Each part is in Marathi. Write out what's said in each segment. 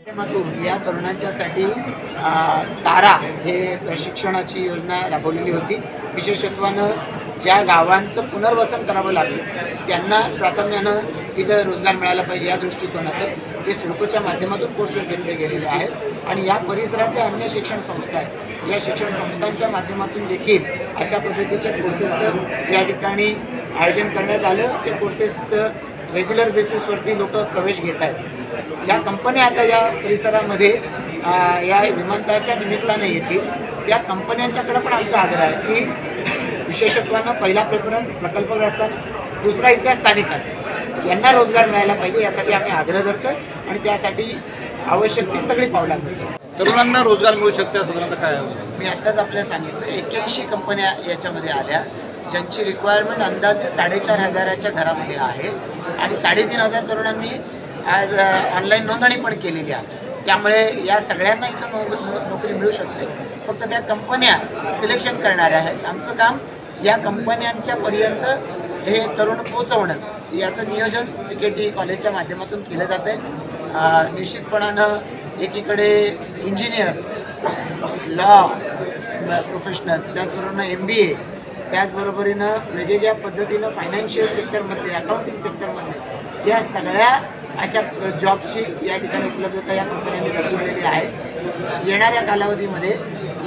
माध्यमातून या तरुणांच्यासाठी तारा हे प्रशिक्षणाची योजना राबवलेली होती। विशेषत्वानं ज्या गावांचं पुनर्वसन करावं लागलं त्यांना प्राधान्यानं इथं रोजगार मिळाला पाहिजे या दृष्टिकोनातून ते सिडकोच्या माध्यमातून कोर्सेस घेतले गेलेले आहेत आणि या परिसरातल्या अन्य शिक्षण संस्था आहेत, या शिक्षण संस्थांच्या माध्यमातून देखील अशा पद्धतीच्या कोर्सेसचं या ठिकाणी आयोजन करण्यात आलं। ते कोर्सेसचं रेग्युलर बेसिसवरती लोक प्रवेश घेत आहेत। ज्या कंपन्या आता या परिसरामध्ये या विमानतळाच्या निमित्ताने येतील त्या कंपन्यांच्याकडे पण आमचा आग्रह आहे की विशेषत्वानं पहिला प्रेफरन्स प्रकल्पग्रस्तांना, दुसरा इथल्या स्थानिकांना यांना रोजगार मिळायला पाहिजे यासाठी आम्ही आग्रह धरतो आणि त्यासाठी आवश्यक ती सगळी पावलं आम्ही तरुणांना रोजगार मिळू शकते साधारणतः काय? मी आत्ताच आपल्याला सांगितलं 81 कंपन्या याच्यामध्ये आल्या ज्यांची रिक्वायरमेंट अंदाजे 4,500च्या घरामध्ये आहे आणि 3,500 तरुणांनी आज ऑनलाईन नोंदणी पण केलेली आहे। त्यामुळे या सगळ्यांना इथं नोकरी मिळू शकते। फक्त त्या कंपन्या सिलेक्शन करणाऱ्या आहेत। आमचं काम या कंपन्यांच्या पर्यंत हे तरुण पोहोचवणं याचं नियोजन CKT कॉलेजच्या माध्यमातून केलं जातं आहे। निश्चितपणानं एकीकडे इंजिनियर्स, लॉ प्रोफेशनल्स, त्याचबरोबर MBA, त्याचबरोबरीनं वेगवेगळ्या पद्धतीनं फायनान्शियल सेक्टरमधले, अकाउंटिंग सेक्टरमधले या सगळ्या अशा जॉबची या ठिकाणी उपलब्धता या कंपन्यांनी दर्शवलेली आहे। येणाऱ्या कालावधीमध्ये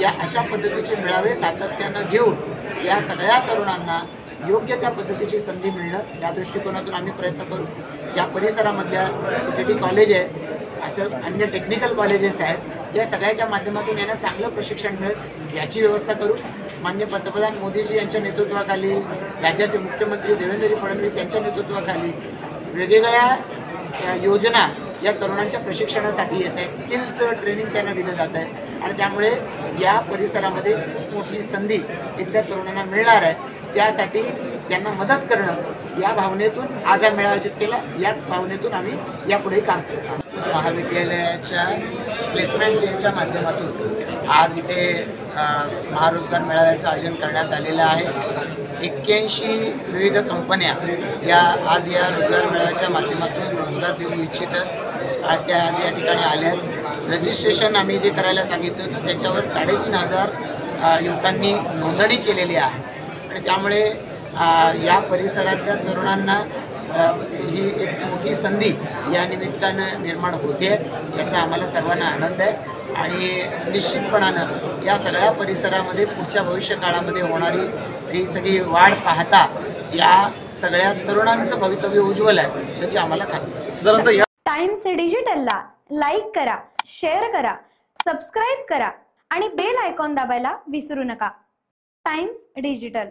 या अशा पद्धतीचे मेळावे सातत्यानं घेऊन या सगळ्या तरुणांना योग्य त्या पद्धतीची संधी मिळणं या दृष्टिकोनातून आम्ही प्रयत्न करू। या परिसरामधल्या CKT कॉलेज आहे, असं अन्य टेक्निकल कॉलेजेस आहेत, या सगळ्याच्या माध्यमातून यांना चांगलं प्रशिक्षण मिळेल याची व्यवस्था करू। माननीय पंतप्रधान मोदीजी यांच्या नेतृत्वाखाली, राज्याचे मुख्यमंत्री देवेंद्रजी फडणवीस यांच्या नेतृत्वाखाली वेगवेगळ्या योजना या तरुणांच्या प्रशिक्षणासाठी येत आहेत। स्किलचं ट्रेनिंग त्यांना दिलं जात आहे आणि त्यामुळे या परिसरामध्ये खूप मोठी संधी इथल्या तरुणांना मिळणार आहे। त्यासाठी त्यांना मदत करणं या भावनेतून आज हा मेळावा आयोजित केला। याच भावनेतून आम्ही यापुढेही काम करत आहोत। महाविद्यालयाच्या प्लेसमेंट सेलच्या माध्यमातून आज इथे महारोजगार मेळाव्याचं आयोजन करण्यात आलेलं आहे। 81 विविध कंपन्या या आज या रोजगार मेळाव्याच्या माध्यमातून रोजगार देऊ इच्छितात आणि त्या आज या ठिकाणी आल्या आहेत। रजिस्ट्रेशन आम्ही जे करायला सांगितलं होतं त्याच्यावर 3,500 युवकांनी नोंदणी केलेली आहे आणि त्यामुळे या परिसरातल्या तरुणांना ही एक मोठी संधी या निमित्तानं निर्माण होते याचा आम्हाला सर्वांना आनंद आहे आणि निश्चितपणानं या सगळ्या परिसरामध्ये पुढच्या भविष्यकाळामध्ये होणारी ही सगळी वाढ पाहता या सगळ्या तरुणांचं भवितव्य उज्ज्वल आहे याची आम्हाला खात्री। साधारणतः टाइम्स डिजिटलला लाईक करा, शेअर करा, सबस्क्राईब करा आणि बेल आयकॉन दाबायला विसरू नका। Times digital.